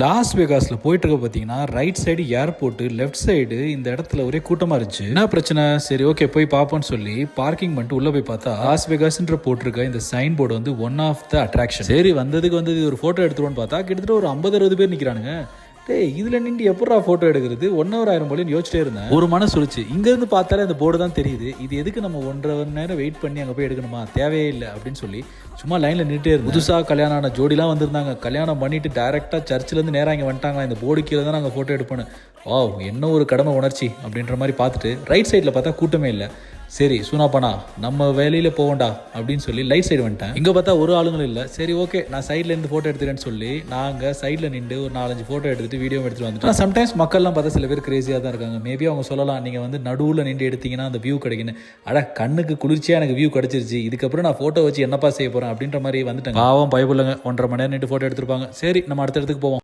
Loss வேகாஸில் போயிட்டு இருக்க பார்த்தீங்கன்னா right side airport, left side இந்த இடத்துல ஒரே கூட்டமாக இருந்துச்சு. என்ன பிரச்சனை, சரி ஓகே போய் பார்ப்போம்னு சொல்லி பார்க்கிங் பண்ணிட்டு உள்ளே போய் பார்த்தா லாஸ் வேகாஸ்ன்ற போட்டிருக்க இந்த சைன் போர்டு வந்து ஒன் ஆஃப் த அட்ராக்ஷன். சரி வந்தது ஒரு ஃபோட்டோ எடுத்துருவோன்னு பார்த்தா கிட்டத்தட்ட ஒரு 50-60 பேர் நிற்கிறானுங்க. டேய் இதில் நின்று எப்படா ஃபோட்டோ எடுக்கிறது, 1 hour ஆயிரம் போலேன்னு யோசிச்சிட்டே இருந்தேன். ஒரு மனசு சொல்லிச்சு, இங்கேருந்து பார்த்தாலே அந்த போர்டு தான் தெரியுது, இது எதுக்கு நம்ம 1.5 நேரம் வெயிட் பண்ணி அங்கே போய் எடுக்கணுமா, தேவையே இல்லை அப்படின்னு சொல்லி சும்மா லைனில் நின்றுட்டே இருந்து. புதுசாக கல்யாணம் ஆன ஜோடிலாம் வந்திருந்தாங்க. கல்யாணம் பண்ணிட்டு டேரெக்டாக சர்ச்சிலேருந்து நேராக இங்கே வந்துட்டாங்களா, இந்த போர்டு கீழே தான் நாங்கள் ஃபோட்டோ எடுப்போன்னு. என்ன ஒரு கடமை உணர்ச்சி அப்படின்ற மாதிரி பார்த்துட்டு ரைட் சைடில் பார்த்தா கூட்டமே இல்லை. சரி சூனாப்பானா நம்ம வேலையில் போவோண்டா அப்படின்னு சொல்லி லைட் சைடு வந்துட்டேன். இங்கே பார்த்தா ஒரு ஆளுங்களும் இல்லை. சரி ஓகே நான் சைடில் இருந்து ஃபோட்டோ எடுத்துக்கிறேன்னு சொல்லி நாங்கள் சைடில் நின்று ஒரு 4-5 ஃபோட்டோ எடுத்துட்டு வீடியோ எடுத்துகிட்டு வந்துட்டோம். சம்டைம்ஸ் மக்கள்லாம் பார்த்தா சில பேர் கிரேசியாக தான் இருக்காங்க. மேபி அவங்க சொல்லலாம் நீங்கள் வந்து நடுவில் நின்று எடுத்தீங்கன்னா அந்த வியூ கிடைக்குன்னு. கண்ணுக்கு குளிர்ச்சியாக எனக்கு வியூ கிடச்சிருச்சு, இதுக்கப்புறம் நான் ஃபோட்டோ வச்சு என்னப்பா செய்ய போகிறேன் அப்படின்ற மாதிரி வந்துட்டேன். பாவம் பயப்புள்ளங்க 1.5 மணி நேரம் நின்று ஃபோட்டோ எடுத்துருப்பாங்க. சரி நம்ம அடுத்த இடத்துக்கு போவோம்.